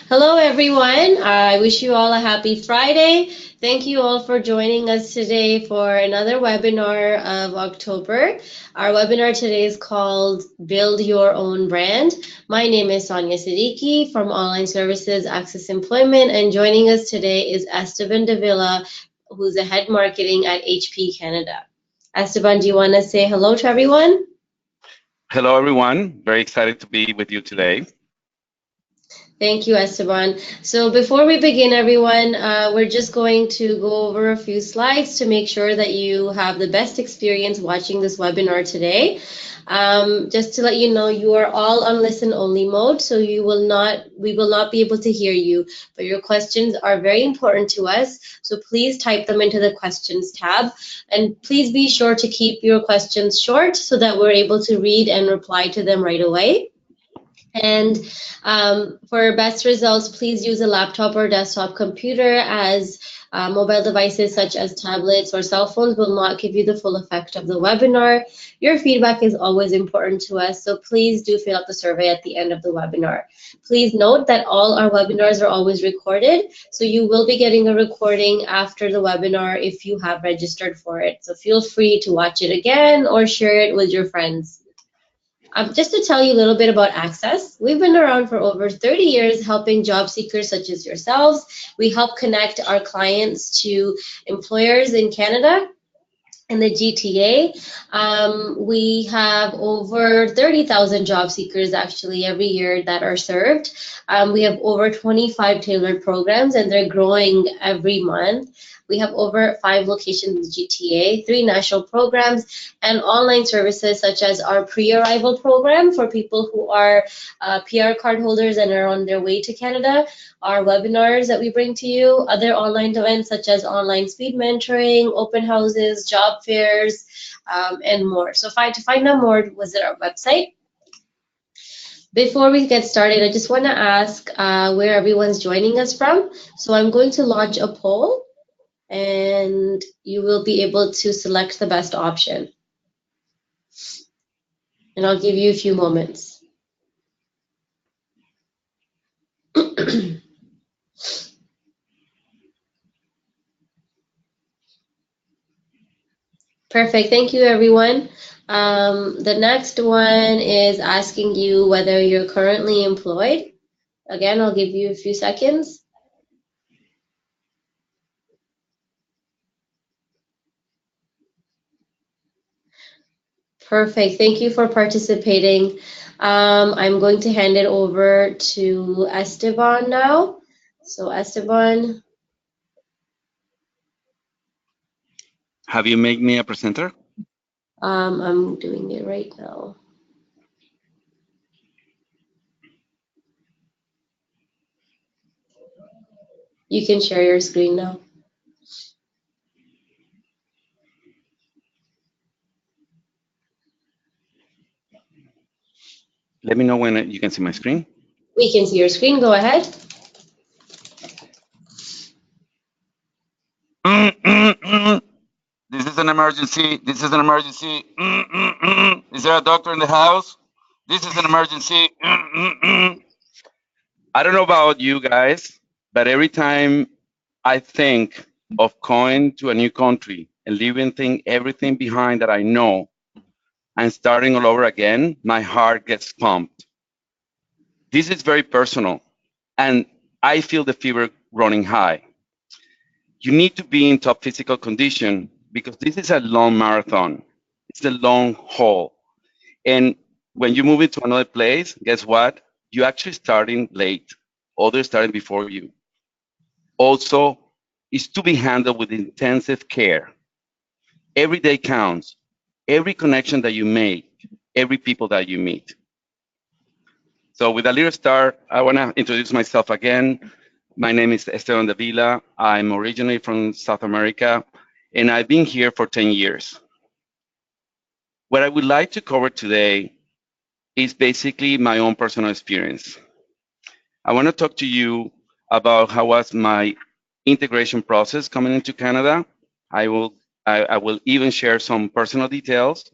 Hello, everyone. I wish you all a happy Friday. Thank you all for joining us today for another webinar of October. Our webinar today is called Build Your Own Brand. My name is Sonia Siddiqui from Online Services Access Employment, and joining us today is Esteban Davila, who's the head marketing at HP Canada. Esteban, do you want to say hello to everyone? Hello, everyone. Very excited to be with you today. Thank you, Esteban. So before we begin, everyone, we're just going to go over a few slides to make sure that you have the best experience watching this webinar today. Just to let you know, you are all on listen-only mode, so we will not be able to hear you, but your questions are very important to us, so please type them into the questions tab, and please be sure to keep your questions short so that we're able to read and reply to them right away. And for best results, please use a laptop or desktop computer, as mobile devices such as tablets or cell phones will not give you the full effect of the webinar. Your feedback is always important to us, so please do fill out the survey at the end of the webinar. Please note that all our webinars are always recorded, so you will be getting a recording after the webinar if you have registered for it. So feel free to watch it again or share it with your friends. Just to tell you a little bit about ACCESS, we've been around for over 30 years helping job seekers such as yourselves. We help connect our clients to employers in Canada and the GTA. We have over 30,000 job seekers actually every year that are served. We have over 25 tailored programs, and they're growing every month. We have over 5 locations in the GTA, 3 national programs, and online services such as our pre-arrival program for people who are PR card holders and are on their way to Canada, our webinars that we bring to you, other online events such as online speed mentoring, open houses, job fairs, and more. So to find out more, visit our website. Before we get started, I just want to ask where everyone's joining us from. So I'm going to launch a poll, and you will be able to select the best option. And I'll give you a few moments. Perfect. Thank you, everyone. The next one is asking you whether you're currently employed. Again, I'll give you a few seconds. Perfect. Thank you for participating. I'm going to hand it over to Esteban now. So Esteban. Have you made me a presenter? I'm doing it right now. You can share your screen now. Let me know when you can see my screen. We can see your screen. Go ahead. This is an emergency. This is an emergency. Is there a doctor in the house? This is an emergency. I don't know about you guys, but every time I think of going to a new country and leaving everything behind that I know and starting all over again, my heart gets pumped. This is very personal, and I feel the fever running high. You need to be in top physical condition because this is a long marathon. It's a long haul. And when you move into another place, guess what? You're actually starting late. Others starting before you. Also, it's to be handled with intensive care. Every day counts. Every connection that you make, every people that you meet. So with a little start, I want to introduce myself again. My name is Esteban Davila. I'm originally from South America, and I've been here for 10 years. What I would like to cover today is basically my own personal experience. I want to talk to you about how was my integration process coming into Canada. I will even share some personal details.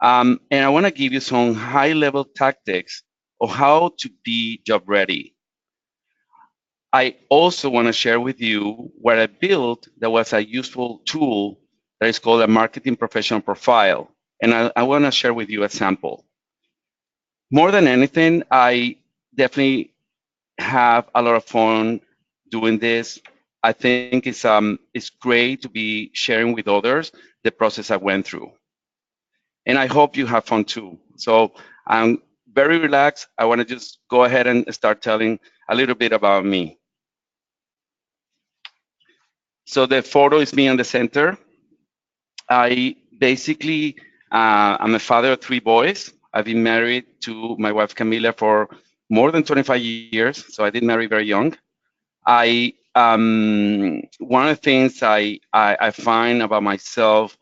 And I want to give you some high-level tactics of how to be job ready. I also want to share with you what I built that was a useful tool that is called a marketing professional profile. And I want to share with you a sample. More than anything, I definitely have a lot of fun doing this. I think it's great to be sharing with others the process I went through, and I hope you have fun too. So I'm very relaxed. I want to just go ahead and start telling a little bit about me. So the photo is me in the center. I basically I'm a father of three boys. I've been married to my wife Camila for more than 25 years, so I did marry very young. One of the things I find about myself,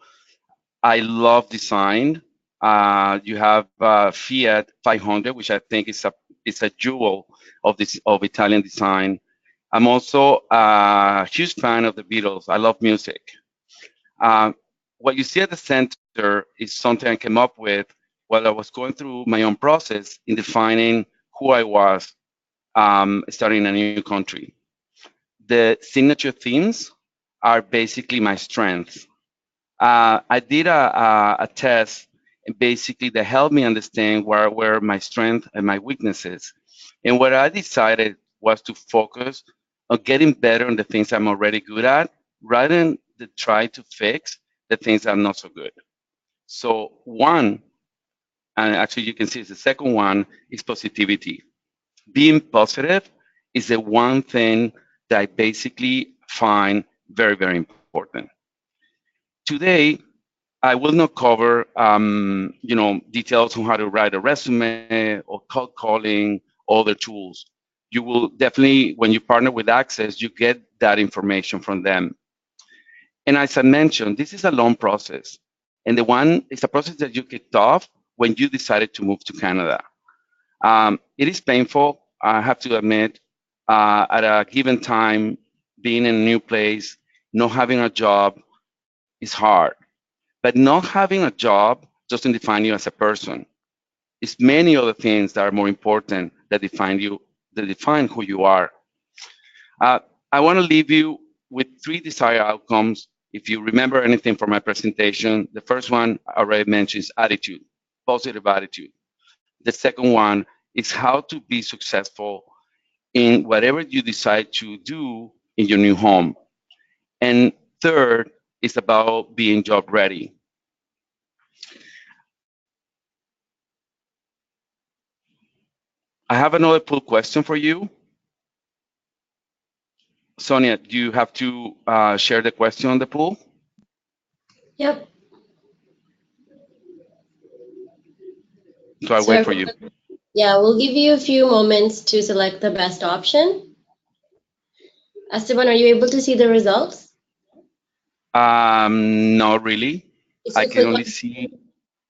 I love design. You have Fiat 500, which I think is a jewel of Italian design. I'm also a huge fan of the Beatles. I love music. Uh, what you see at the center is something I came up with while I was going through my own process in defining who I was, starting in a new country. The signature themes are basically my strengths. I did a test basically that helped me understand where were my strengths and my weaknesses. And what I decided was to focus on getting better on the things I'm already good at rather than to try to fix the things I'm not so good. So one, and actually you can see it's the second one, is positivity. Being positive is the one thing that I basically find very, very important. Today, I will not cover, details on how to write a resume or cold calling, all the tools. You will definitely, when you partner with Access, you get that information from them. And as I mentioned, this is a long process. And the one, it's a process that you kicked off when you decided to move to Canada. It is painful, I have to admit, at a given time, being in a new place, not having a job is hard. But not having a job doesn't define you as a person. It's many other things that are more important that define you, that define who you are. Uh, I want to leave you with three desired outcomes. If you remember anything from my presentation, the first one I already mentioned is attitude, positive attitude. The second one is how to be successful in whatever you decide to do in your new home. And third is about being job ready. I have another poll question for you. Sonia, do you have to share the question on the poll? Yep. So I wait So for you. yeah, we'll give you a few moments to select the best option. Esteban, are you able to see the results? Not really. If I you can click only on see.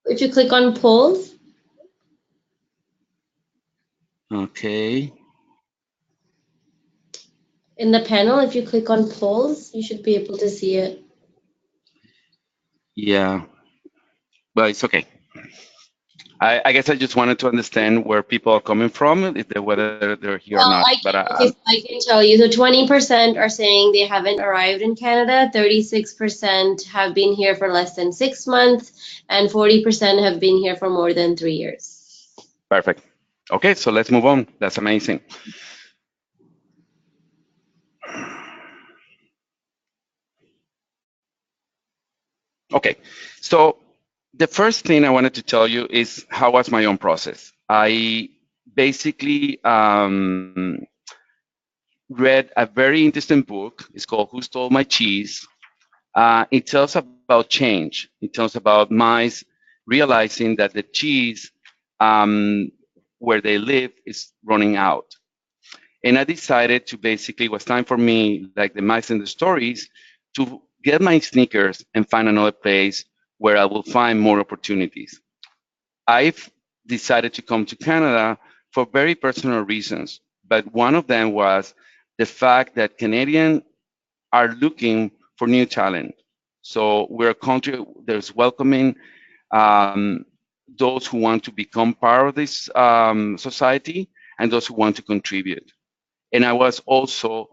if you click on polls Okay. in the panel, if you click on polls, you should be able to see it. Yeah, but it's okay. I guess I just wanted to understand where people are coming from, if they, whether they're here or not. Well, But okay, so I can tell you. So 20% are saying they haven't arrived in Canada, 36% have been here for less than 6 months, and 40% have been here for more than 3 years. perfect. Okay, so let's move on. That's amazing. Okay, so the first thing I wanted to tell you is how was my own process. I basically read a very interesting book. It's called Who Stole My Cheese? It tells about change. It tells about mice realizing that the cheese where they live is running out. And I decided to basically, it was time for me, like the mice in the stories, to get my sneakers and find another place where I will find more opportunities. I've decided to come to Canada for very personal reasons, but one of them was the fact that Canadians are looking for new talent. So we're a country that's welcoming um, those who want to become part of this society and those who want to contribute. And I was also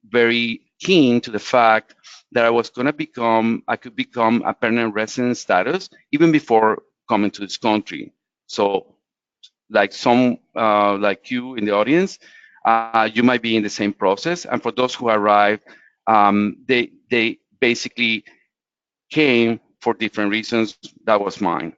very keen to the fact that I could become a permanent resident status even before coming to this country. So, like like you in the audience, you might be in the same process. And for those who arrive, they basically came for different reasons. That was mine.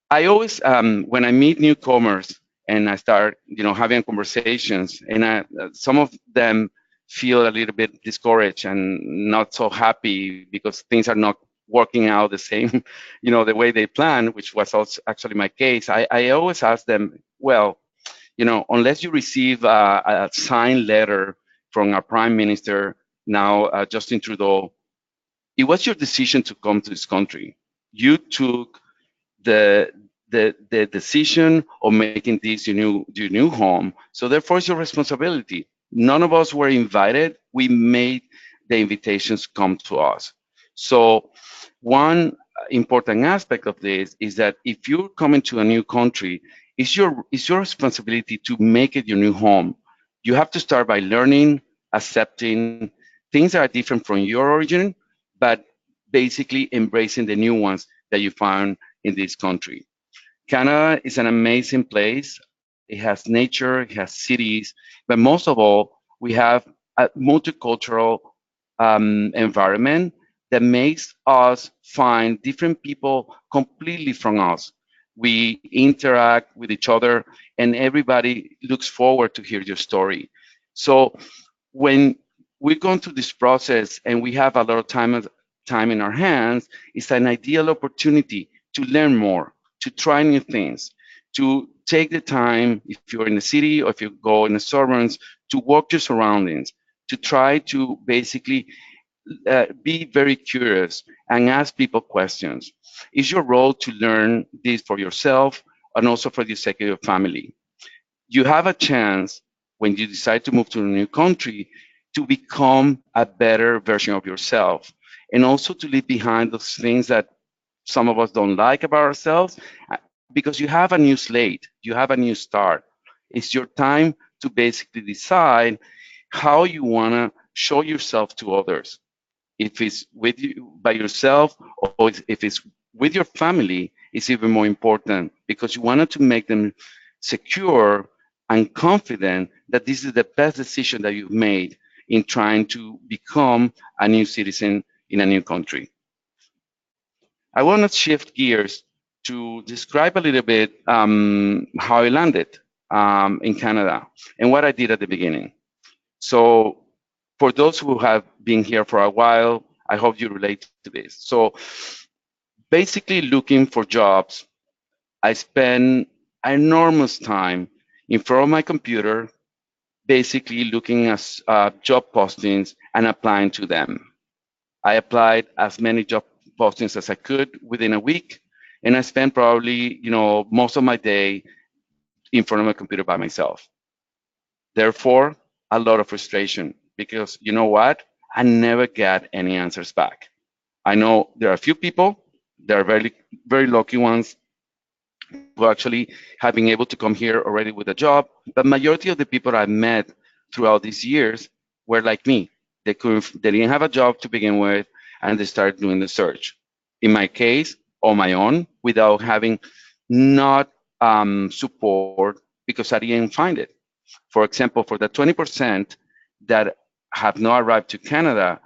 I always, when I meet newcomers and I start, having conversations, and some of them feel a little bit discouraged and not so happy because things are not working out the same, the way they plan, which was also actually my case. I always ask them, well, unless you receive a signed letter from our prime minister now, Justin Trudeau, it was your decision to come to this country. You took the the decision of making this your new home. So therefore, it's your responsibility. None of us were invited. We made the invitations come to us. So one important aspect of this is that if you're coming to a new country, it's your responsibility to make it your new home. You have to start by learning, accepting things that are different from your origin, but basically embracing the new ones that you found in this country. Canada is an amazing place. It has nature, it has cities, but most of all, we have a multicultural environment that makes us find different people completely from us. We interact with each other, and everybody looks forward to hear your story. So when we're going through this process and we have a lot of time in our hands, it's an ideal opportunity to learn more, to try new things, to take the time, if you're in the city or if you go in the suburbs, to walk your surroundings, to try to basically be very curious and ask people questions. It's your role to learn this for yourself and also for the sake of your family. You have a chance when you decide to move to a new country to become a better version of yourself and also to leave behind those things that some of us don't like about ourselves because you have a new slate, you have a new start. It's your time to basically decide how you want to show yourself to others. If it's with you by yourself or if it's with your family, it's even more important because you wanted to make them secure and confident that this is the best decision that you've made in trying to become a new citizen in a new country. I want to shift gears to describe a little bit how I landed in Canada and what I did at the beginning. So, for those who have been here for a while, I hope you relate to this. So, basically, looking for jobs, I spend enormous time in front of my computer, basically looking at job postings and applying to them. I applied as many job postings as I could within a week, and I spent probably, most of my day in front of my computer by myself. Therefore, a lot of frustration because you know what? I never got any answers back. I know there are a few people, there are very, very lucky ones who actually have been able to come here already with a job, but majority of the people I met throughout these years were like me. They didn't have a job to begin with, and they started doing the search. In my case, on my own, without having not support because I didn't find it. For example, for the 20% that have not arrived to Canada,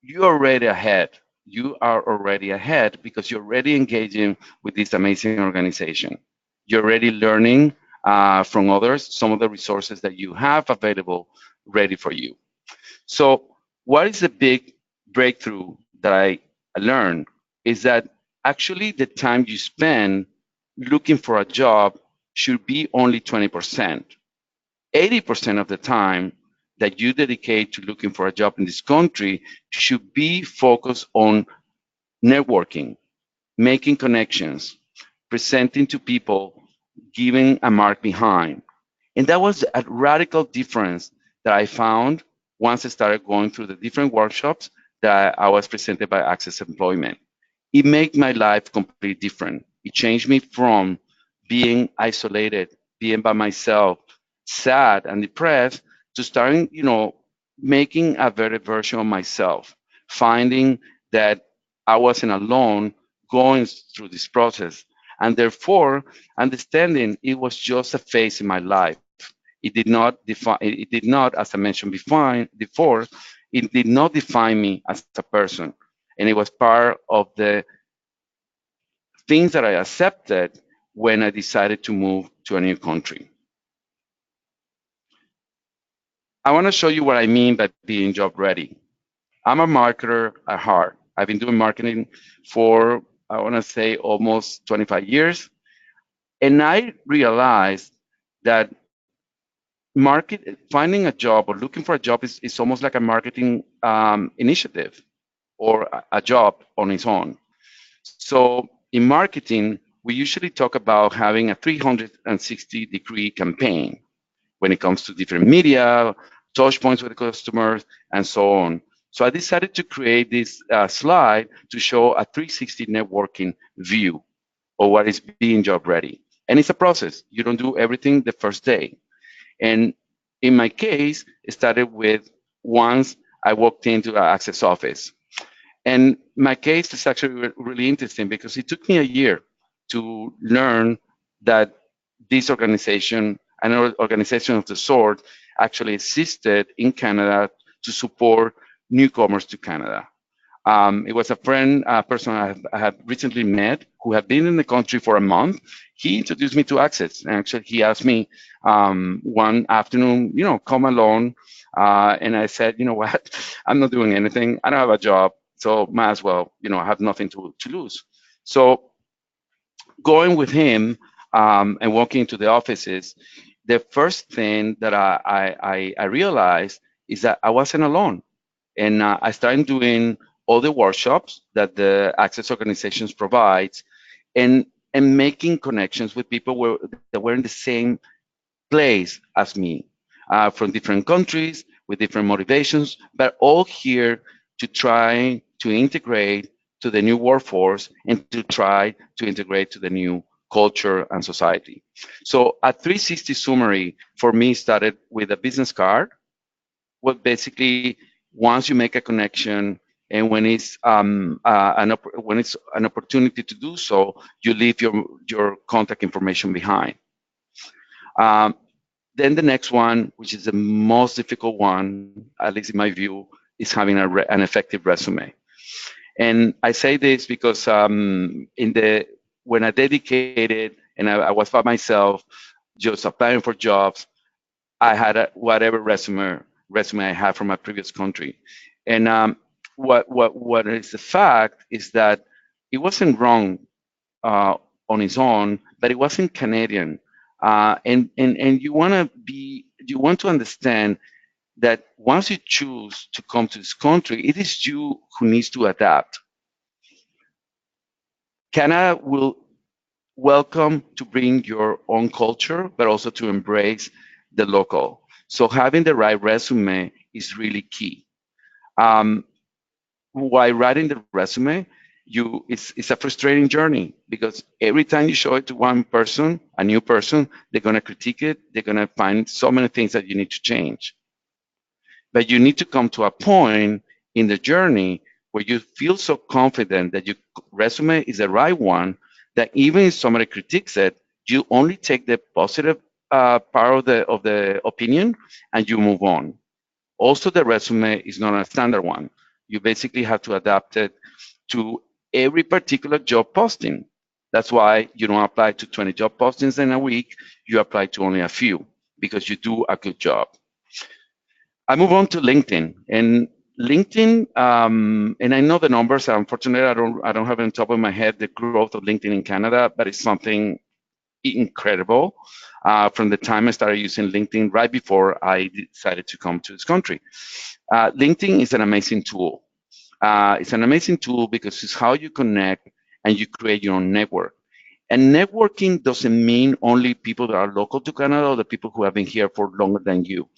you're already ahead. You are already ahead because you're already engaging with this amazing organization. You're already learning from others some of the resources that you have available ready for you. So, what is the big breakthrough that I learned is that actually the time you spend looking for a job should be only 20%. 80% of the time that you dedicate to looking for a job in this country should be focused on networking, making connections, presenting to people, giving a mark behind. And that was a radical difference that I found once I started going through the different workshops that I was presented by Access Employment. It made my life completely different. It changed me from being isolated, being by myself, sad and depressed to starting, making a better version of myself, finding that I wasn't alone going through this process, and therefore understanding it was just a phase in my life. It did not define. It did not, as I mentioned before, it did not define me as a person, and it was part of the things that I accepted when I decided to move to a new country. I want to show you what I mean by being job ready. I'm a marketer at heart. I've been doing marketing for, I want to say, almost 25 years. And I realized that finding a job or looking for a job is almost like a marketing initiative or a job on its own. So in marketing, we usually talk about having a 360-degree campaign when it comes to different media, touch points with the customers, and so on. So I decided to create this slide to show a 360 networking view of what is being job ready. And it's a process. You don't do everything the first day. And in my case, it started with once I walked into the Access office. And my case is actually really interesting because it took me a year to learn that this organization, an organization of the sort, actually existed in Canada to support newcomers to Canada. It was a friend, a person I had recently met who had been in the country for a month. He introduced me to Access. And actually, he asked me one afternoon, come along. And I said, you know what? I'm not doing anything. I don't have a job. So might as well, I have nothing to lose. So going with him and walking into the offices, the first thing that I realized is that I wasn't alone. And I started doing all the workshops that the Access organizations provides and making connections with people that were in the same place as me, from different countries with different motivations, but all here to try to integrate to the new workforce and to try to integrate to the new culture and society. So a 360 summary for me started with a business card. Well, basically, once you make a connection and when it's an opportunity to do so, you leave your contact information behind. Um, then the next one, which is the most difficult one, at least in my view, is having an effective resume. And I say this because when I dedicated and I was by myself, just applying for jobs, I had whatever resume I had from my previous country. And what is the fact is that it wasn't wrong uh, on its own, but it wasn't Canadian. And you want to understand that once you choose to come to this country, it is you who needs to adapt. Canada will welcome to bring your own culture, but also to embrace the local. So having the right resume is really key. Um, while writing the resume, it's a frustrating journey because every time you show it to one person, a new person, they're gonna critique it. They're gonna find so many things that you need to change. But you need to come to a point in the journey where you feel so confident that your resume is the right one that even if somebody critiques it, you only take the positive part of the opinion and you move on. Also, the resume is not a standard one. You basically have to adapt it to every particular job posting. That's why you don't apply to 20 job postings in a week. You apply to only a few because you do a good job. I move on to LinkedIn, and LinkedIn, and I know the numbers. Unfortunately, I don't have on top of my head the growth of LinkedIn in Canada, but it's something incredible. From the time I started using LinkedIn, right before I decided to come to this country, LinkedIn is an amazing tool. It's an amazing tool because it's how you connect and you create your own network. And networking doesn't mean only people that are local to Canada or the people who have been here for longer than you.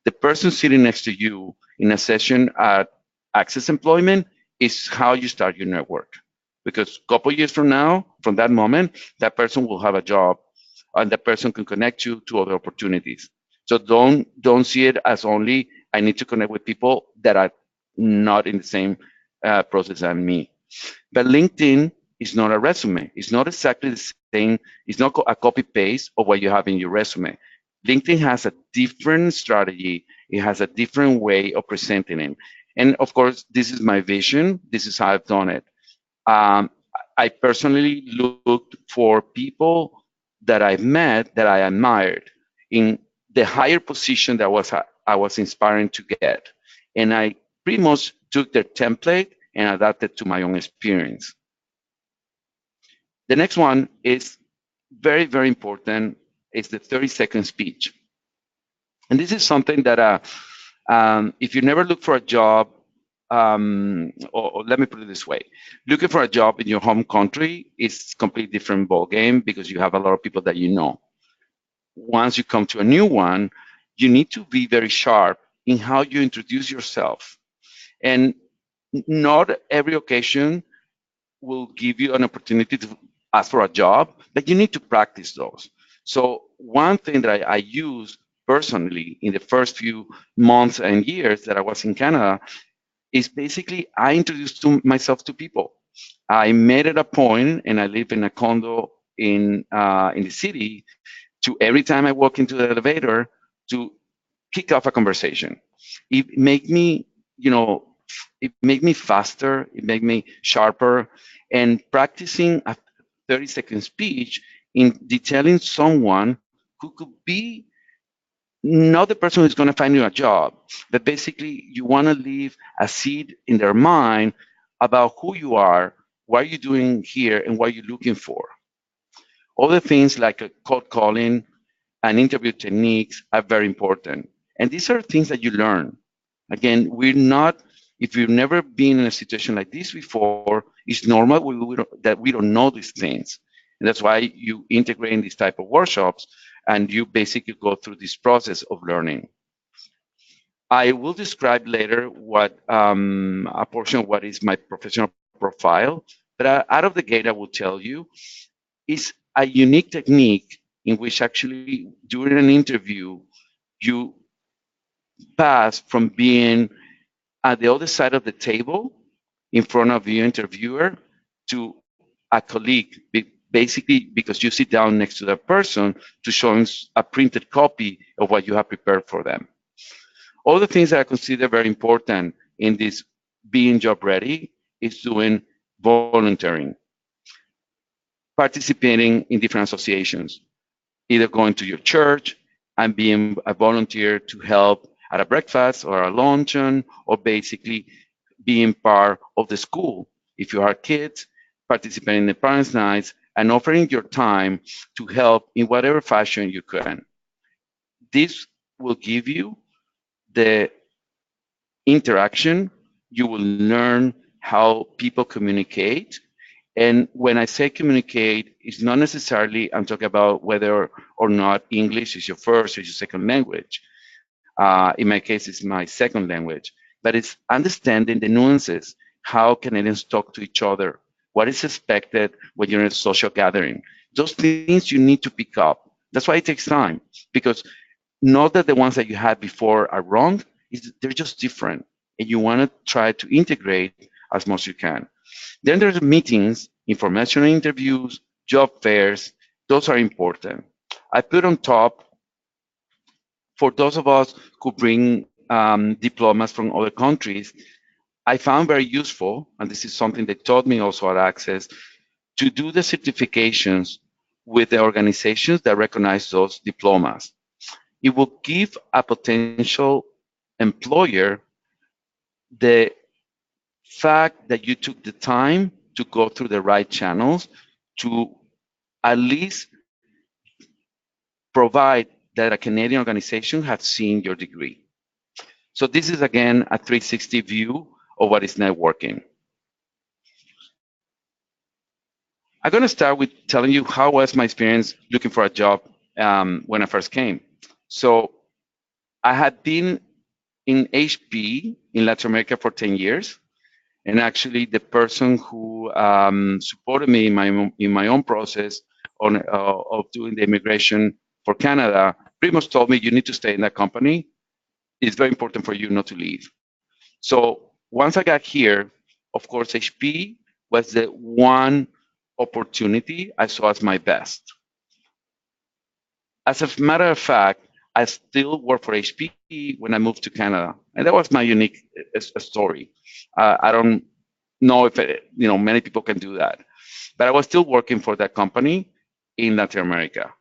The person sitting next to you in a session at Access Employment is how you start your network. Because a couple years from now, from that moment, that person will have a job and that person can connect you to other opportunities. So don't see it as only I need to connect with people that are not in the same process as me. But LinkedIn is not a resume. It's not exactly the same. It's not a copy paste of what you have in your resume. LinkedIn has a different strategy. It has a different way of presenting it. And of course, this is my vision. This is how I've done it. Um, I personally looked for people that I've met that I admired in the higher position that I was inspiring to get, and I pretty much took their template and adapted to my own experience. The next one is very, very important. It's the 30-second speech. And this is something that if you never look for a job, or let me put it this way, looking for a job in your home country is completely different ball game because you have a lot of people that you know. Once you come to a new one, you need to be very sharp in how you introduce yourself. And not every occasion will give you an opportunity to ask for a job, but you need to practice those. So one thing that I use personally in the first few months and years that I was in Canada is basically I introduced myself to people. I made it a point, and I live in a condo in the city, to every time I walk into the elevator to kick off a conversation. It make me, you know, it make me faster. It make me sharper, and practicing a 30-second speech in detailing someone who could be not the person who's going to find you a job, but basically you want to leave a seed in their mind about who you are, what you're doing here, and what you're looking for. Other things like cold calling and interview techniques are very important. And these are things that you learn. Again, we're not, if you've never been in a situation like this before, it's normal that we don't know these things. And that's why you integrate in these type of workshops and you basically go through this process of learning. I will describe later what a portion of what is my professional profile, but out of the gate, I will tell you it's a unique technique in which actually during an interview, you pass from being at the other side of the table in front of your interviewer to a colleague, basically because you sit down next to that person to show them a printed copy of what you have prepared for them. All the things that I consider very important in this being job ready is doing volunteering, participating in different associations, either going to your church and being a volunteer to help at a breakfast or a luncheon, or basically being part of the school. If you are kids, participating in the parents' nights and offering your time to help in whatever fashion you can. This will give you the interaction. You will learn how people communicate. And when I say communicate, it's not necessarily I'm talking about whether or not English is your first or your second language. In my case, it's my second language. But it's understanding the nuances. How Canadians talk to each other. What is expected when you're in a social gathering. Those things you need to pick up. That's why it takes time. Because not that the ones that you had before are wrong, they're just different. And you want to try to integrate as much as you can. Then there's meetings, informational interviews, job fairs. Those are important. I put on top for those of us who bring diplomas from other countries. I found very useful, and this is something they taught me also at ACCES, to do the certifications with the organizations that recognize those diplomas. It will give a potential employer the fact that you took the time to go through the right channels to at least provide that a Canadian organization has seen your degree. So this is again a 360 view of what is networking. I'm going to start with telling you how was my experience looking for a job when I first came. So I had been in HP in Latin America for 10 years. And actually, the person who supported me in my own process of doing the immigration for Canada pretty much told me, you need to stay in that company. It's very important for you not to leave. So once I got here, of course, HP was the one opportunity I saw as my best. As a matter of fact, I still work for HP when I moved to Canada, and that was my unique story. I don't know if many people can do that, but I was still working for that company in Latin America.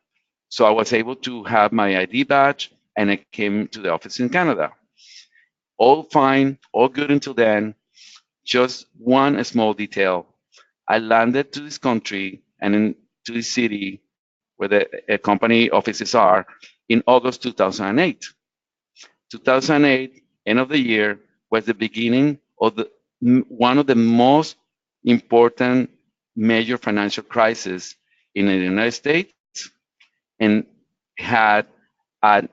So I was able to have my ID badge, and I came to the office in Canada. All fine, all good until then. Just one small detail. I landed to this country and into this city where the company offices are in August 2008. 2008, end of the year, was the beginning of one of the most important major financial crises in the United States, and had an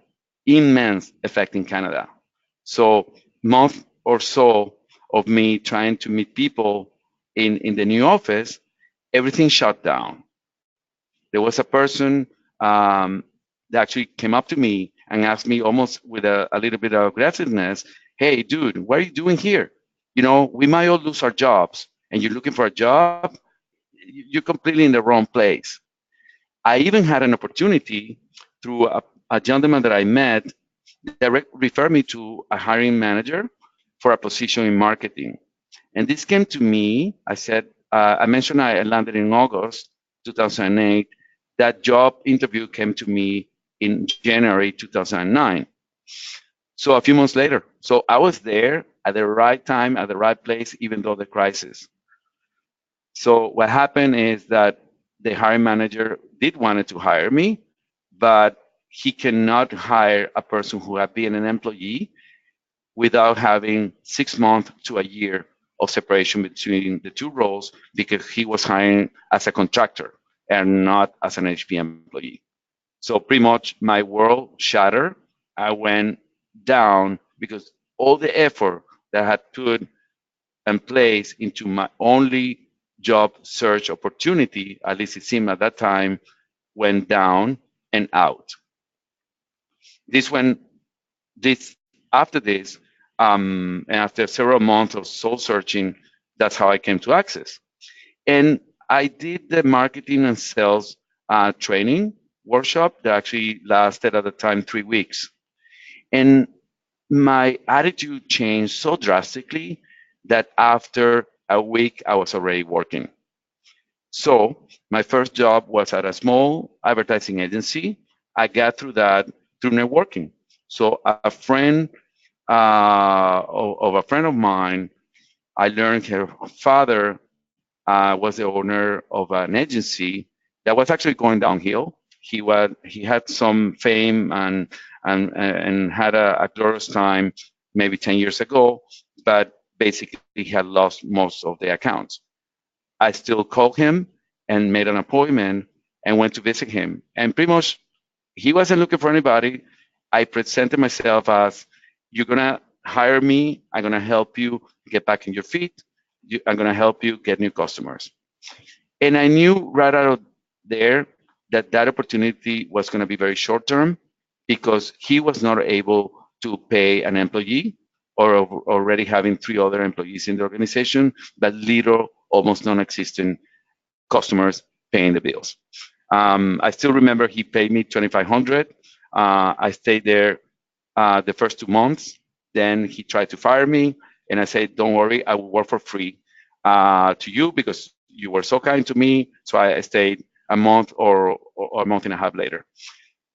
immense effect in Canada. So month or so of me trying to meet people in the new office, everything shut down. There was a person that actually came up to me and asked me almost with a little bit of aggressiveness, "Hey, dude, what are you doing here? We might all lose our jobs, and you're looking for a job. You're completely in the wrong place." I even had an opportunity through a gentleman that I met referred me to a hiring manager for a position in marketing. And this came to me. I mentioned I landed in August 2008. That job interview came to me in January 2009. So a few months later. So I was there at the right time, at the right place, even though the crisis. So what happened is that the hiring manager did wanted to hire me, but he cannot hire a person who had been an employee without having 6 months to a year of separation between the two roles, because he was hiring as a contractor and not as an HP employee. So pretty much my world shattered. I went down because all the effort that I had put in place into my only job search opportunity, at least it seemed at that time, went down and out. This when this After this, and after several months of soul searching, that's how I came to Access. And I did the marketing and sales training workshop that actually lasted at the time 3 weeks. And my attitude changed so drastically that after a week, I was already working. So my first job was at a small advertising agency. I got through that through networking. So a friend of a friend of mine, I learned her father was the owner of an agency that was actually going downhill. He had some fame and had a glorious time maybe 10 years ago, but basically he had lost most of the accounts. I still called him and made an appointment and went to visit him. And pretty much he wasn't looking for anybody. I presented myself as, "You're gonna hire me. I'm gonna help you get back in your feet. I'm gonna help you get new customers." And I knew right out of there that that opportunity was going to be very short term, because he was not able to pay an employee, or already having 3 other employees in the organization, but little, almost non-existent customers paying the bills. I still remember he paid me 2,500. I stayed there the first 2 months. Then he tried to fire me, and I said, "Don't worry, I will work for free to you because you were so kind to me." So I stayed a month or a month and a half later.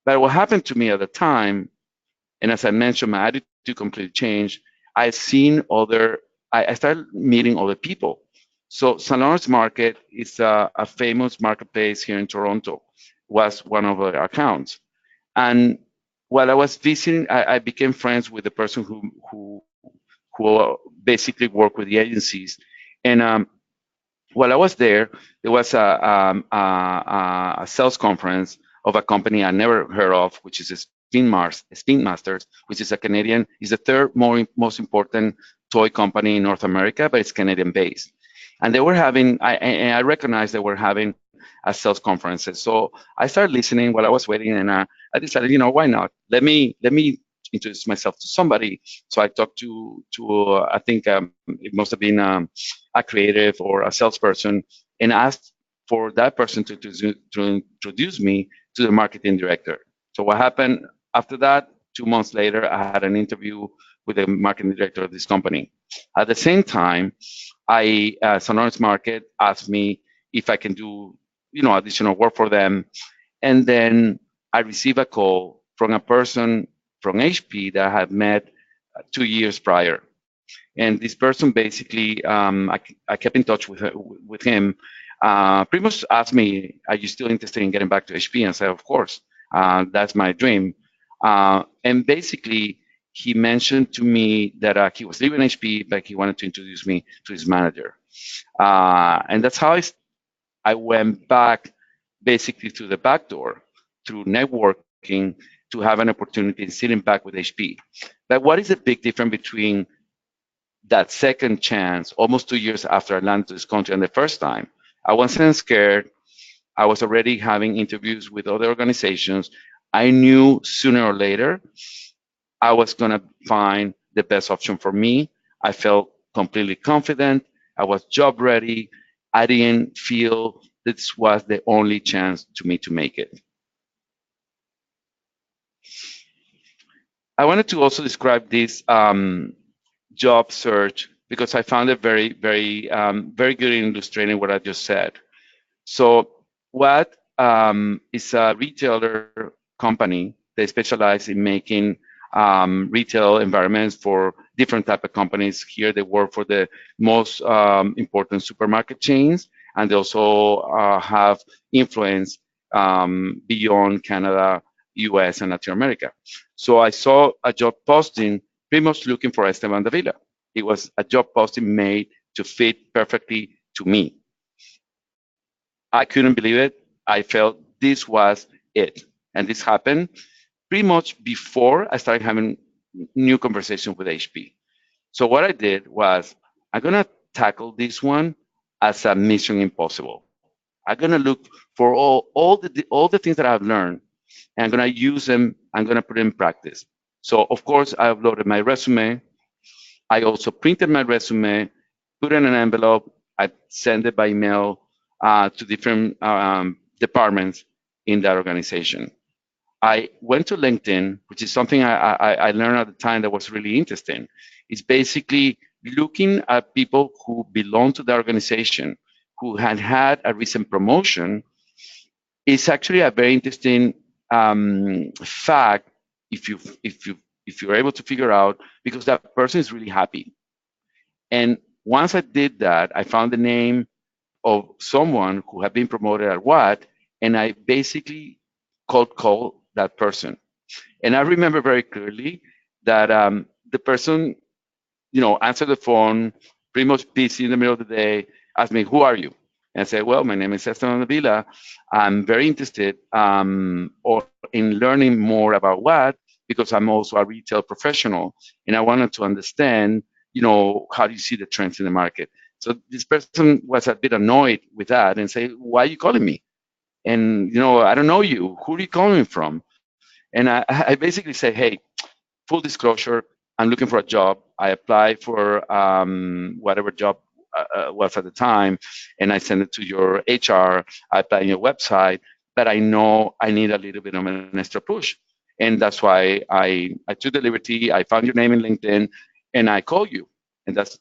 But what happened to me at the time, and as I mentioned, my attitude completely changed. I started meeting other people. So St. Lawrence Market is a famous marketplace here in Toronto, was one of our accounts. And while I was visiting, I became friends with the person who basically worked with the agencies. And while I was there, there was a sales conference of a company I never heard of, which is Spin Masters, which is a Canadian, is the third most important toy company in North America, but it's Canadian based. And they were having, I recognized they were having at sales conferences. So I started listening while I was waiting, and I decided, why not? Let me introduce myself to somebody. So I talked to I think it must have been a creative or a salesperson, and asked for that person to introduce me to the marketing director. So what happened after that? 2 months later, I had an interview with the marketing director of this company. At the same time, Sonoris Market asked me if I can do, additional work for them. And then I received a call from a person from HP that I had met 2 years prior. And this person basically, I kept in touch with him. Pretty much asked me, "Are you still interested in getting back to HP?" And I said, "Of course, that's my dream." And basically, he mentioned to me that he was leaving HP, but he wanted to introduce me to his manager. And that's how I went back basically to the back door through networking to have an opportunity sitting back with HP. But what is the big difference between that second chance, almost 2 years after I landed to this country, and the first time? I wasn't scared. I was already having interviews with other organizations. I knew sooner or later I was going to find the best option for me. I felt completely confident. I was job ready. I didn't feel this was the only chance to me to make it. I wanted to also describe this job search because I found it very, very, very good in illustrating what I just said. So, what is a retailer company? They specialize in making retail environments for different type of companies. Here, they work for the most important supermarket chains, and they also have influence beyond Canada, US, and Latin America. So I saw a job posting pretty much looking for Esteban Davila. It was a job posting made to fit perfectly to me. I couldn't believe it. I felt this was it. And this happened pretty much before I started having new conversations with HP. So what I did was I'm gonna tackle this one as a mission impossible. I'm gonna look for all the things that I've learned, and I'm gonna use them. I'm gonna put in practice. So of course I uploaded my resume. I also printed my resume, put it in an envelope. I sent it by email to different departments in that organization. I went to LinkedIn, which is something I learned at the time that was really interesting. It's basically looking at people who belong to the organization, who had a recent promotion. It's actually a very interesting fact if you're able to figure out, because that person is really happy. And once I did that, I found the name of someone who had been promoted at what, and I basically cold called that person. And I remember very clearly that the person, answered the phone, pretty much busy in the middle of the day, asked me, "Who are you?" And I said, "Well, my name is Esteban Davila. I'm very interested or in learning more about what, because I'm also a retail professional, and I wanted to understand, how do you see the trends in the market?" So this person was a bit annoyed with that and say, "Why are you calling me? And, I don't know you. Who are you calling from?" And I basically say, "Hey, full disclosure, I'm looking for a job. I applied for whatever job was at the time, and I sent it to your HR. I applied on your website, but I know I need a little bit of an extra push. And that's why I took the liberty. I found your name in LinkedIn, and I called you. And that's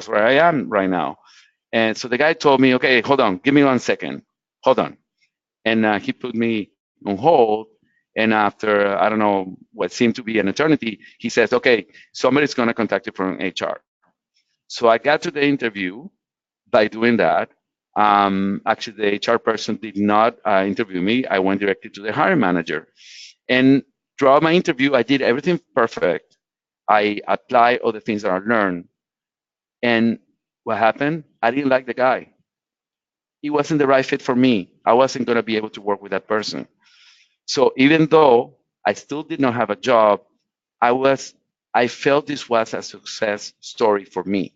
where I am right now." And so the guy told me, "Okay, hold on. Give me 1 second. Hold on." And he put me on hold. And after, I don't know, what seemed to be an eternity, he says, "Okay, somebody's going to contact you from HR." So I got to the interview by doing that. Actually, the HR person did not interview me. I went directly to the hiring manager. And throughout my interview, I did everything perfect. I applied all the things that I learned. And what happened? I didn't like the guy. He wasn't the right fit for me. I wasn't going to be able to work with that person. So even though I still did not have a job, I felt this was a success story for me.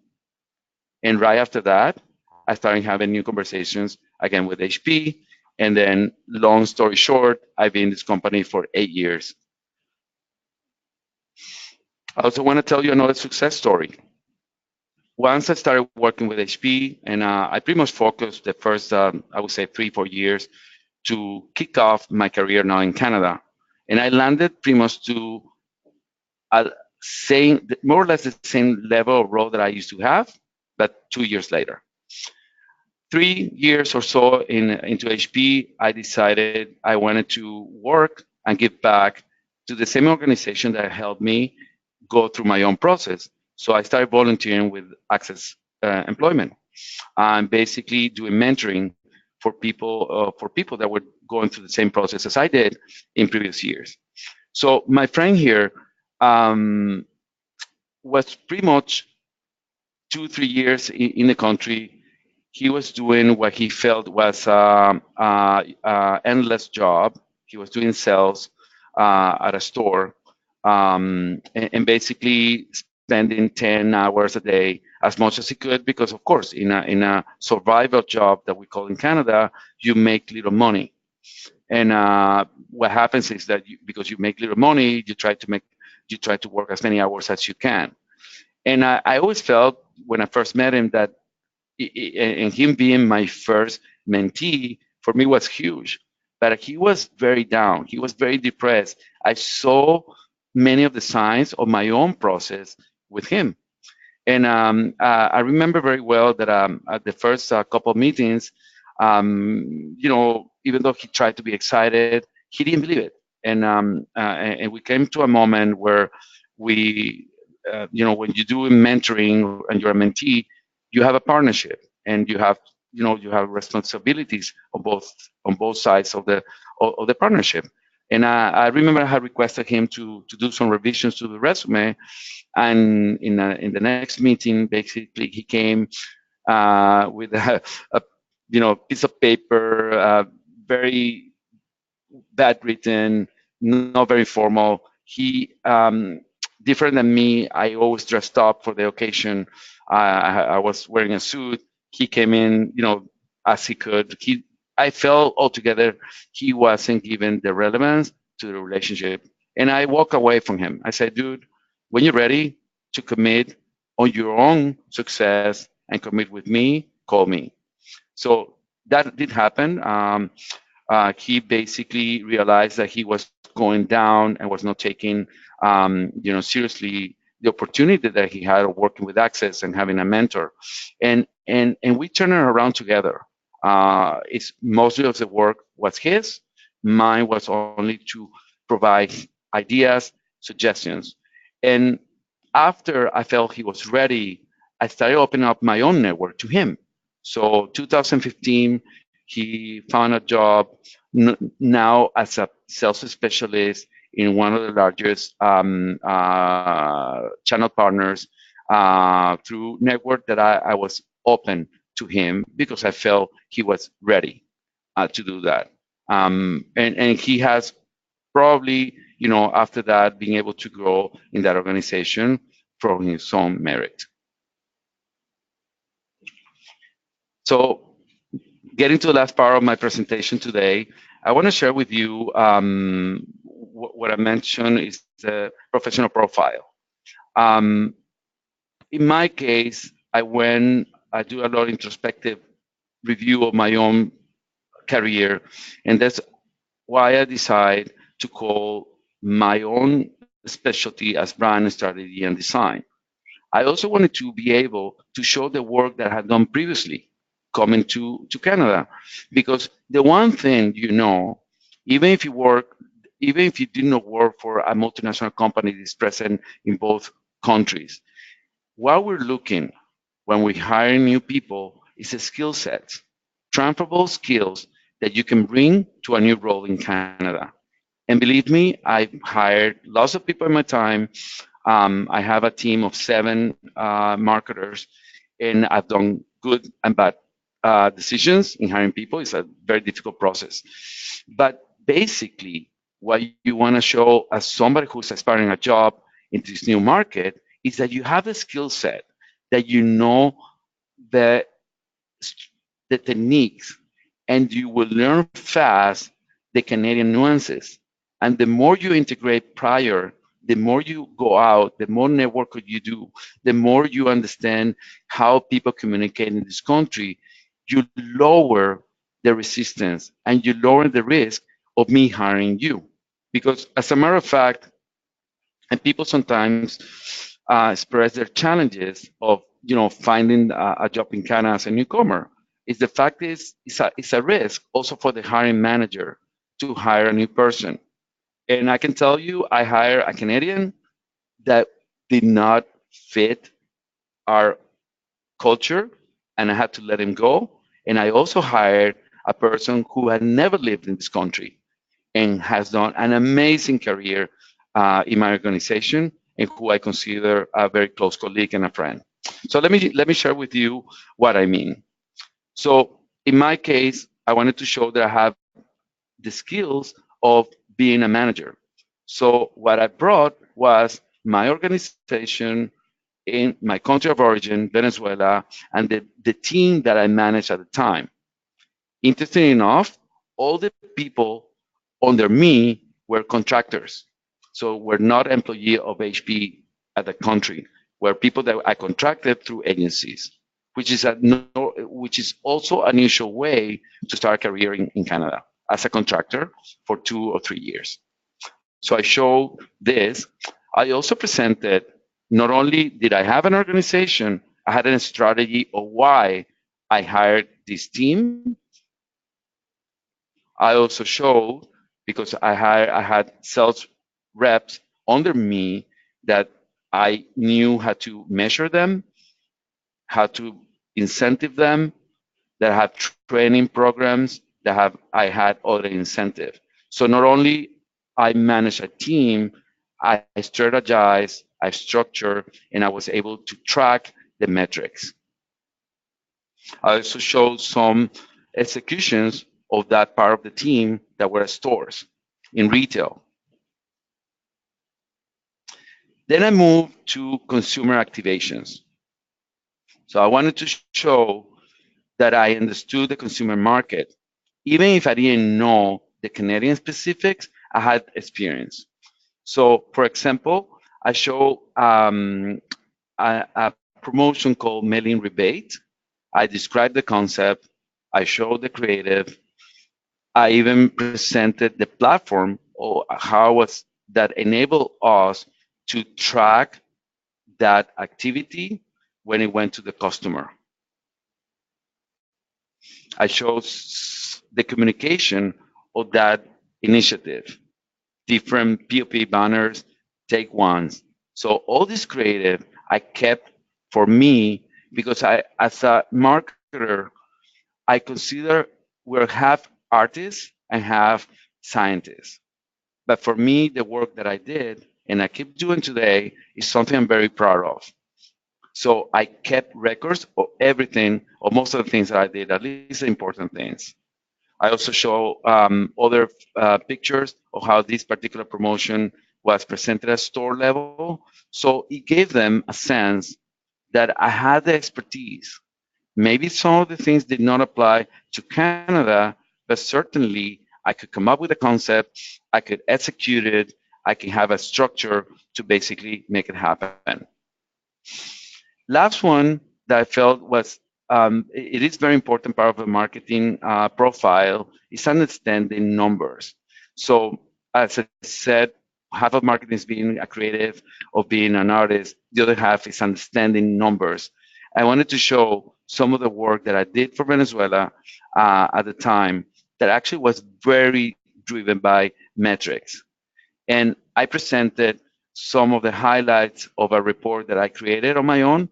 And right after that, I started having new conversations again with HP. And then, long story short, I've been in this company for 8 years. I also want to tell you another success story. Once I started working with HP, and I pretty much focused the first, I would say, 3, 4 years to kick off my career now in Canada. And I landed pretty much to same, more or less the same level of role that I used to have, but 2 years later. 3 years or so into HP, I decided I wanted to work and give back to the same organization that helped me go through my own process. So I started volunteering with ACCES Employment and basically doing mentoring for people that were going through the same process as I did in previous years. So my friend here was pretty much 2, 3 years in the country. He was doing what he felt was endless job. He was doing sales at a store, and basically spending 10 hours a day, as much as he could, because of course, in a survival job that we call in Canada, you make little money. And what happens is that because you make little money, you try to work as many hours as you can. And I always felt when I first met him that, and him being my first mentee, for me was huge. But he was very down. He was very depressed. I saw many of the signs of my own process with him. And I remember very well that at the first couple of meetings, even though he tried to be excited, he didn't believe it. And we came to a moment where when you do mentoring and you're a mentee, you have a partnership, and you have responsibilities on both sides of the partnership. And I remember I had requested him to do some revisions to the resume, and in the next meeting, basically he came with a piece of paper, very bad written, not very formal. He different than me. I always dressed up for the occasion. I was wearing a suit. He came in, as he could. I felt altogether he wasn't given the relevance to the relationship, and I walked away from him. I said, "Dude, when you're ready to commit on your own success and commit with me, call me." So that did happen. He basically realized that he was going down and was not taking, seriously the opportunity that he had of working with Access and having a mentor, and we turned it around together. It's mostly of the work was his. Mine was only to provide ideas, suggestions, and after I felt he was ready, I started opening up my own network to him. So 2015, he found a job now as a sales specialist in one of the largest channel partners through network that I was open to him because I felt he was ready to do that. And he has probably, after that, being able to grow in that organization from his own merit. So, getting to the last part of my presentation today, I want to share with you what I mentioned is the professional profile. In my case, I do a lot of introspective review of my own career, and that's why I decide to call my own specialty as brand strategy and design. I also wanted to be able to show the work that I had done previously coming to Canada. Because the one thing even if you did not work for a multinational company that's present in both countries, what we're looking when we hire new people is a skill set, transferable skills that you can bring to a new role in Canada. And believe me, I've hired lots of people in my time. I have a team of 7 marketers, and I've done good and bad decisions in hiring people. It's a very difficult process. But basically, what you want to show as somebody who's aspiring a job in this new market is that you have a skill set, that you know the, the techniques and you will learn fast the Canadian nuances. And the more you integrate prior, the more you go out, the more network you do, the more you understand how people communicate in this country, you lower the resistance and you lower the risk of me hiring you. Because as a matter of fact, and people sometimes express their challenges of finding a job in Canada as a newcomer. Is the fact is it's a risk also for the hiring manager to hire a new person. And I can tell you, I hired a Canadian that did not fit our culture, and I had to let him go. And I also hired a person who had never lived in this country and has done an amazing career in my organization, and who I consider a very close colleague and a friend. So let me share with you what I mean. So in my case, I wanted to show that I have the skills of being a manager. So what I brought was my organization in my country of origin, Venezuela, and the team that I managed at the time. Interesting enough, all the people under me were contractors. So we're not employee of HP at the country. We're people that I contracted through agencies, which is which is also an unusual way to start a career in Canada as a contractor for 2 or 3 years. So I showed this. I also presented, not only did I have an organization, I had a strategy of why I hired this team. I also showed, because I had sales reps under me, that I knew how to measure them, how to incentive them, that have training programs, that have I had other incentive. So not only I manage a team, I strategize, I structure, and I was able to track the metrics. I also showed some executions of that part of the team that were at stores in retail. Then I moved to consumer activations. So I wanted to show that I understood the consumer market. Even if I didn't know the Canadian specifics, I had experience. So, for example, I show a promotion called Mailing Rebate. I described the concept. I showed the creative. I even presented the platform or how was that enabled us to track that activity when it went to the customer. I showed the communication of that initiative, different POP banners, take ones. So all this creative I kept for me because as a marketer, I consider we're half artists and half scientists. But for me, the work that I did and I keep doing today is something I'm very proud of. So I kept records of everything, or most of the things that I did, at least the important things. I also show other pictures of how this particular promotion was presented at store level. So it gave them a sense that I had the expertise. Maybe some of the things did not apply to Canada, but certainly I could come up with a concept, I could execute it, I can have a structure to basically make it happen. Last one that I felt was it is very important part of a marketing profile is understanding numbers. So as I said, half of marketing is being a creative or being an artist. The other half is understanding numbers. I wanted to show some of the work that I did for Venezuela at the time that actually was very driven by metrics. And I presented some of the highlights of a report that I created on my own,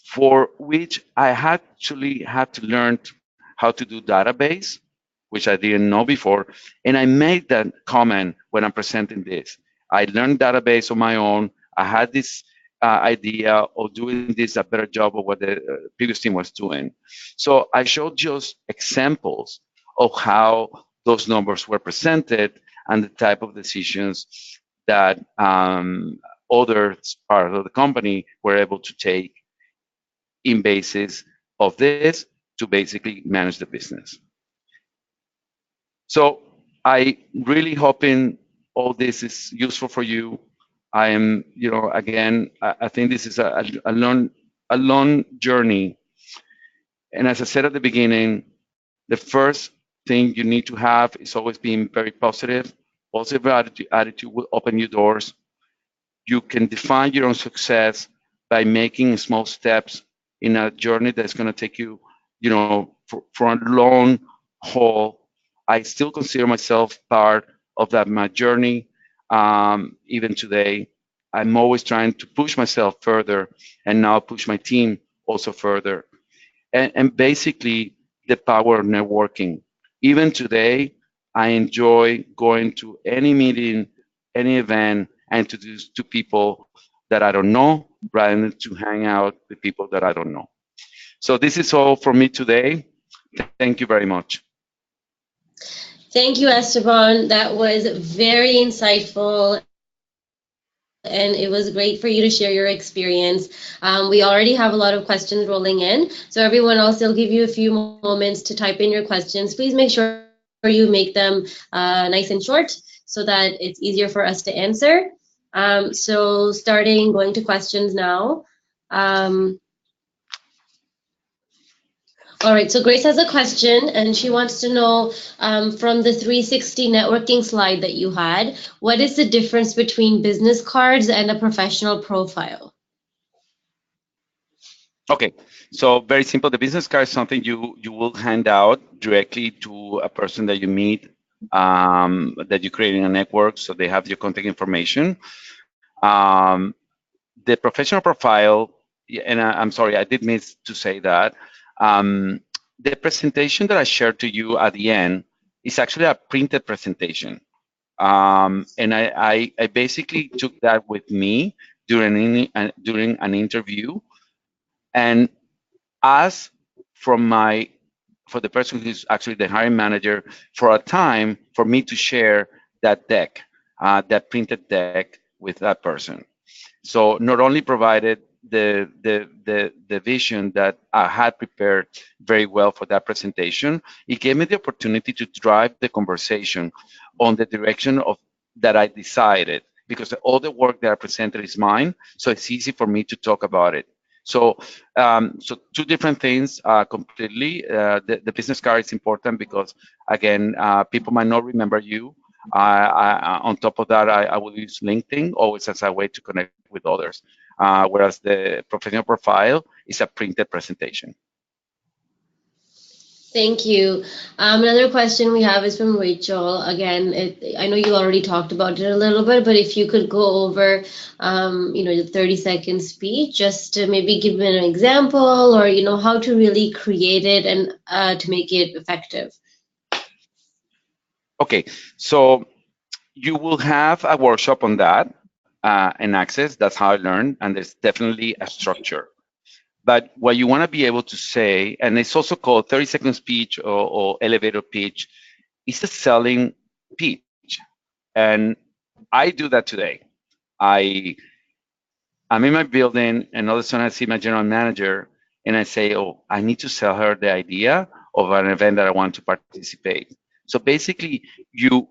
for which I actually had to learn how to do database, which I didn't know before. And I made that comment when I'm presenting this. I learned database on my own. I had this idea of doing this a better job of what the previous team was doing. So I showed just examples of how those numbers were presented and the type of decisions that other parts of the company were able to take in basis of this. to basically manage the business. So I really hoping all this is useful for you. I am, again, I think this is a long journey. And as I said at the beginning, the first thing you need to have is always being very positive. Positive attitude will open you doors. You can define your own success by making small steps in a journey that's going to take you, for a long haul. I still consider myself part of that my journey. Even today, I'm always trying to push myself further, and now push my team also further. And basically, the power of networking. Even today, I enjoy going to any meeting, any event, and introduce to people that I don't know, rather than to hang out with people that I don't know. So this is all for me today. Thank you very much. Thank you, Esteban. That was very insightful, and it was great for you to share your experience. We already have a lot of questions rolling in. So everyone else, they'll give you a few moments to type in your questions. Please make sure you make them nice and short so that it's easier for us to answer. Going to questions now. Um, all right, so Grace has a question and she wants to know from the 360 networking slide that you had, what is the difference between business cards and a professional profile? Okay, so very simple. The business card is something you will hand out directly to a person that you meet, that you create in a network, so they have your contact information. Um, the professional profile, and I'm sorry, I did miss to say that. The presentation that I shared to you at the end is actually a printed presentation. And I basically took that with me during an interview, and asked from for the person who's actually the hiring manager for a time for me to share that deck, that printed deck with that person. So not only provided the vision that I had prepared very well for that presentation, it gave me the opportunity to drive the conversation on the direction of that I decided, because all the work that I presented is mine, so it's easy for me to talk about it. So, so two different things completely. The business card is important because, again, people might not remember you. On top of that, I will use LinkedIn always as a way to connect with others, whereas the professional profile is a printed presentation. Thank you. Another question we have is from Rachel. Again, I know you already talked about it a little bit, but if you could go over, the 30-second speech, just to maybe give an example, or how to really create it and to make it effective. Okay, so you will have a workshop on that in ACCESS. That's how I learned, and there's definitely a structure. But what you want to be able to say, and it's also called 30-second speech or elevator pitch, is a selling pitch. And I do that today. I I'm in my building, and all of a sudden I see my general manager, and I say, "Oh, I need to sell her the idea of an event that I want to participate." So basically, you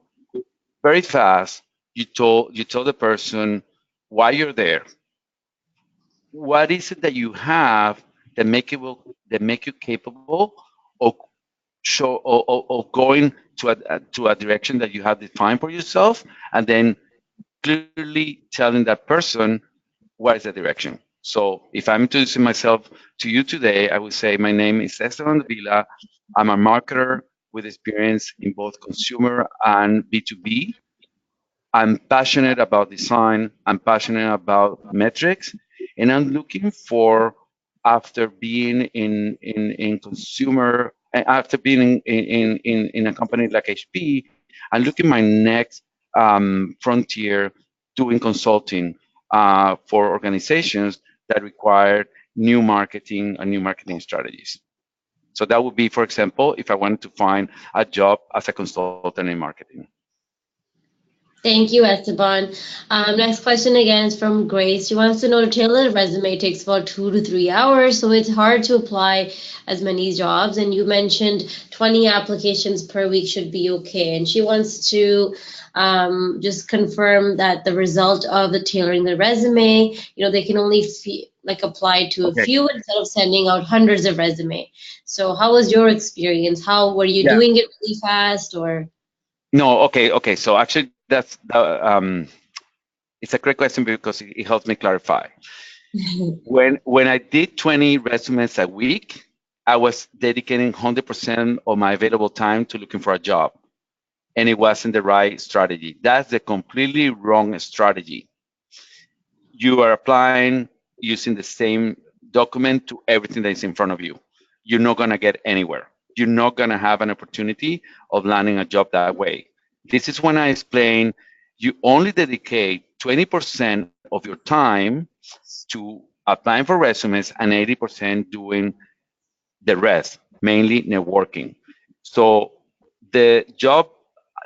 very fast you tell the person why you're there, what is it that you have that make you capable of of going to a direction that you have defined for yourself, and then clearly telling that person what is the direction. So if I'm introducing myself to you today, I would say my name is Esteban Davila. I'm a marketer with experience in both consumer and B2B. I'm passionate about design. I'm passionate about metrics, and I'm looking for, after being in consumer, after being in a company like HP, I'm looking my next frontier doing consulting for organizations that require new marketing and new marketing strategies. So that would be, for example, if I wanted to find a job as a consultant in marketing. Thank you, Esteban. Next question again is from Grace. She wants to know, tailor resume takes about 2 to 3 hours, so it's hard to apply as many jobs. And you mentioned 20 applications per week should be okay. And she wants to just confirm that the result of the tailoring the resume, they can only like apply to a Okay. few instead of sending out hundreds of resume. So how was your experience? How were you Yeah. doing it really fast or? No. Okay. Okay. So actually, it's a great question because it helps me clarify. When I did 20 resumes a week, I was dedicating 100% of my available time to looking for a job, and it wasn't the right strategy. That's the completely wrong strategy. You are applying using the same document to everything that is in front of you. You're not going to get anywhere. You're not going to have an opportunity of landing a job that way. This is when I explain you only dedicate 20% of your time to applying for resumes and 80% doing the rest, mainly networking. So the job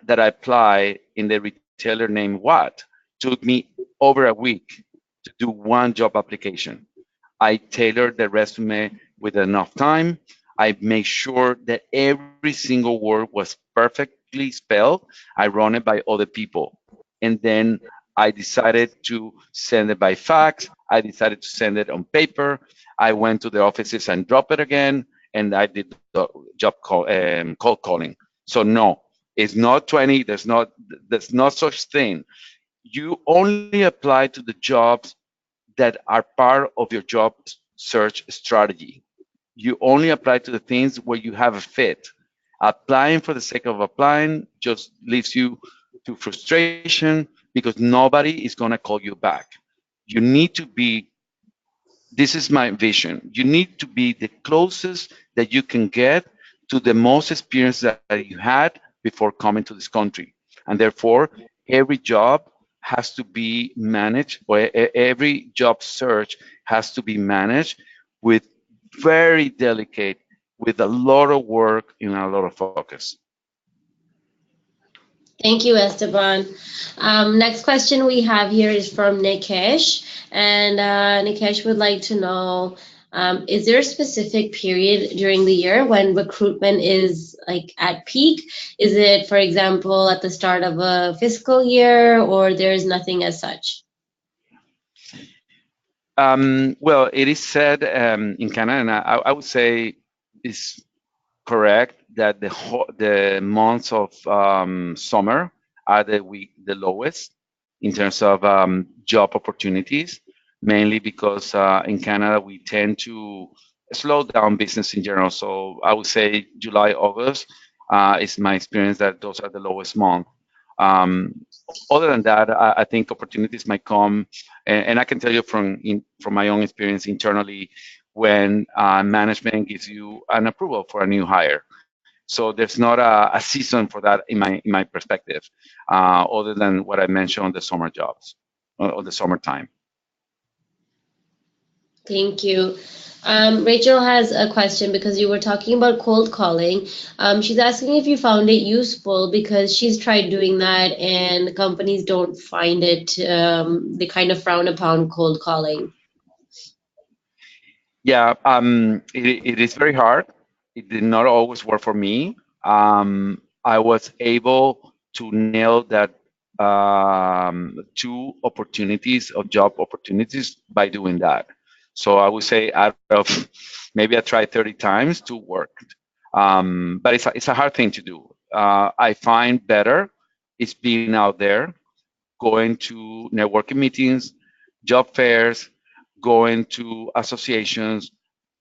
that I applied in the retailer named What took me over a week to do one job application. I tailored the resume with enough time. I made sure that every single word was perfectly spelled. I run it by other people. And then I decided to send it by fax. I decided to send it on paper. I went to the offices and dropped it again. And I did the cold calling. So no, it's not 20. There's no such thing. You only apply to the jobs that are part of your job search strategy. You only apply to the things where you have a fit. Applying for the sake of applying just leaves you to frustration because nobody is going to call you back. You need to be, this is my vision, you need to be the closest that you can get to the most experience that you had before coming to this country. And therefore, every job has to be managed, or every job search has to be managed with very delicate, with a lot of work and a lot of focus. Thank you, Esteban. Next question we have here is from Nikesh, and Nikesh would like to know, is there a specific period during the year when recruitment is like at peak? Is it, for example, at the start of a fiscal year, or there is nothing as such? Well, it is said in Canada, and I would say it's correct that the months of summer are the lowest in terms of job opportunities, mainly because in Canada we tend to slow down business in general. So I would say July, August is my experience that those are the lowest months. Other than that, I think opportunities might come, and I can tell you from my own experience internally, when management gives you an approval for a new hire. So there's not a season for that in my perspective, other than what I mentioned on the summer jobs, or the summertime. Thank you. Rachel has a question because you were talking about cold calling. She's asking if you found it useful because she's tried doing that and the companies don't find it, they kind of frown upon cold calling. Yeah, it is very hard. It did not always work for me. I was able to nail that two opportunities of job opportunities by doing that. So I would say out of maybe I tried 30 times, two worked. But it's a hard thing to do. I find better is being out there, going to networking meetings, job fairs, going to associations,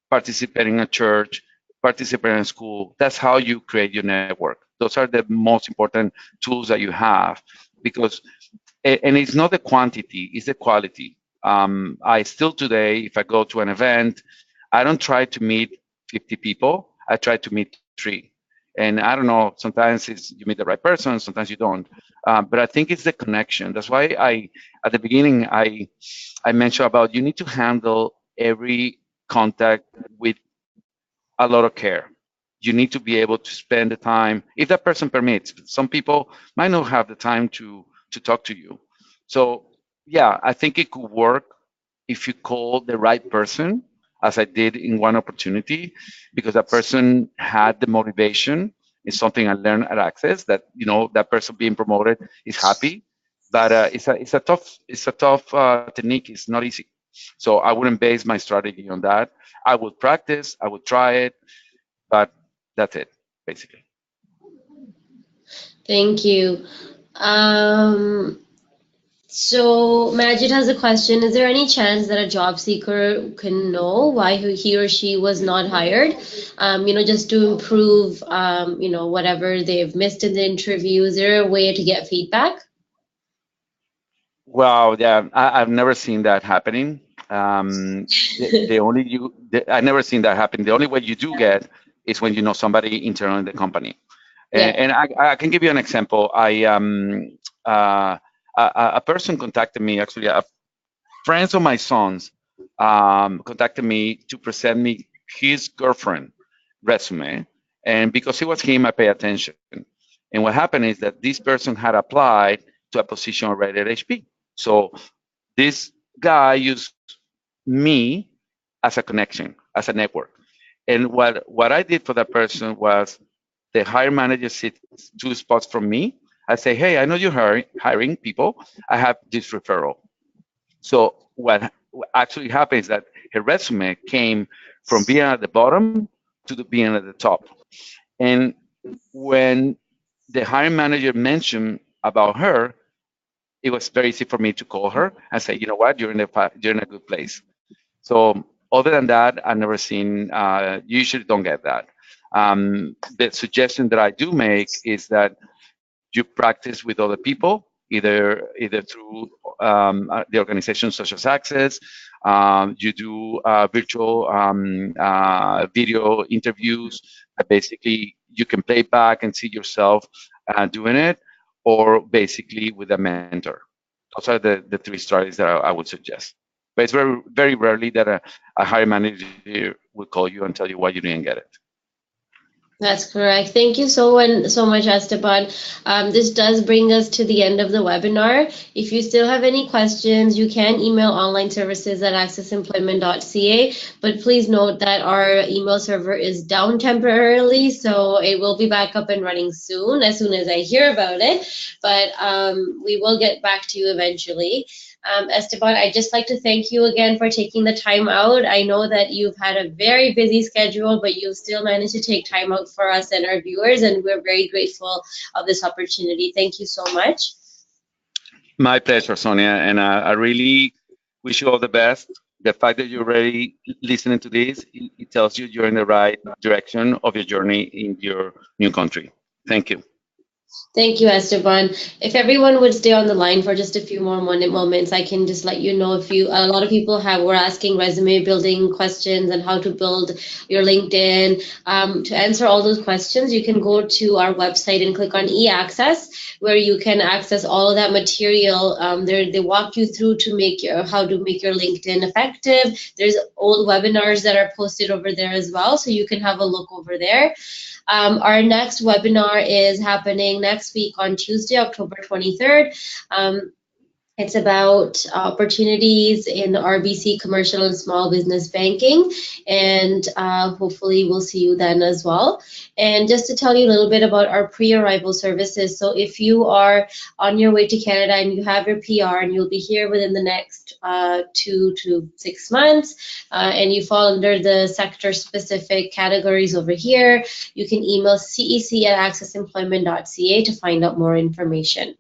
participating in church, participating in school. That's how you create your network. Those are the most important tools that you have, because, and it's not the quantity, it's the quality. I still today, if I go to an event, I don't try to meet 50 people. I try to meet three. And I don't know, sometimes it's you meet the right person, sometimes you don't. But I think it's the connection. That's why at the beginning, I mentioned about you need to handle every contact with a lot of care. You need to be able to spend the time, if that person permits. Some people might not have the time to talk to you. So yeah, I think it could work if you call the right person, as I did in one opportunity, because that person had the motivation. It's something I learned at Access that that person being promoted is happy, but it's a tough technique. It's not easy. So I wouldn't base my strategy on that. I would practice, I would try it, but that's it basically. Thank you. Um, so Majid has a question. Is there any chance that a job seeker can know why he or she was not hired? Just to improve, whatever they've missed in the interview. Is there a way to get feedback? Wow, yeah, I've never seen that happening. The only I've never seen that happen. The only way you do get is when you know somebody internal in the company. Yeah. And I can give you an example. Uh, a person contacted me, actually, friends of my sons contacted me to present me his girlfriend resume, and because it was him, I pay attention. And what happened is that this person had applied to a position already at HP. So this guy used me as a connection, as a network. And what I did for that person was the hiring manager sits 2 spots from me. I say, hey, I know you're hiring people. I have this referral. So what actually happened is that her resume came from being at the bottom to being at the top. And when the hiring manager mentioned about her, it was very easy for me to call her and say, you know what, you're in a good place. So other than that, I've never seen. Usually, don't get that. The suggestion that I do make is that you practice with other people, either through the organizations such as Access. You do virtual video interviews that basically you can play back and see yourself doing it, or basically with a mentor. Those are the three strategies that I would suggest. But it's very, very rarely that a hiring manager will call you and tell you why you didn't get it. That's correct. Thank you so much, Esteban. This does bring us to the end of the webinar. If you still have any questions, you can email onlineservices@accessemployment.ca. But please note that our email server is down temporarily, so it will be back up and running as soon as I hear about it. But we will get back to you eventually. Esteban, I'd just like to thank you again for taking the time out. I know that you've had a very busy schedule, but you've still managed to take time out for us and our viewers, and we're very grateful of this opportunity. Thank you so much. My pleasure, Sonia. And I really wish you all the best. The fact that you're already listening to this, it tells you you're in the right direction of your journey in your new country. Thank you. Thank you, Esteban. If everyone would stay on the line for just a few more moments, I can just let you know a lot of people were asking resume building questions and how to build your LinkedIn. To answer all those questions, you can go to our website and click on e-access, where you can access all of that material. They walk you through how to make your LinkedIn effective. There's old webinars that are posted over there as well, so you can have a look over there. Our next webinar is happening next week on Tuesday, October 23rd. It's about opportunities in RBC commercial and small business banking, and hopefully we'll see you then as well. And just to tell you a little bit about our pre-arrival services, so if you are on your way to Canada and you have your PR and you'll be here within the next 2 to 6 months, and you fall under the sector-specific categories over here, you can email cec@accessemployment.ca to find out more information.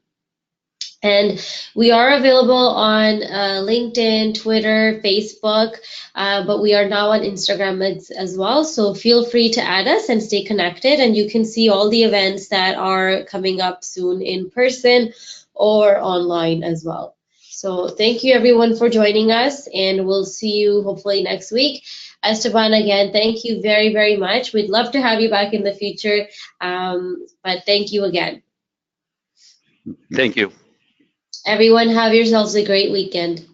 And we are available on LinkedIn, Twitter, Facebook, but we are now on Instagram as well. So feel free to add us and stay connected. And you can see all the events that are coming up soon in person or online as well. So thank you everyone for joining us, and we'll see you hopefully next week. Esteban, again, thank you very, very much. We'd love to have you back in the future, but thank you again. Thank you. Everyone, have yourselves a great weekend.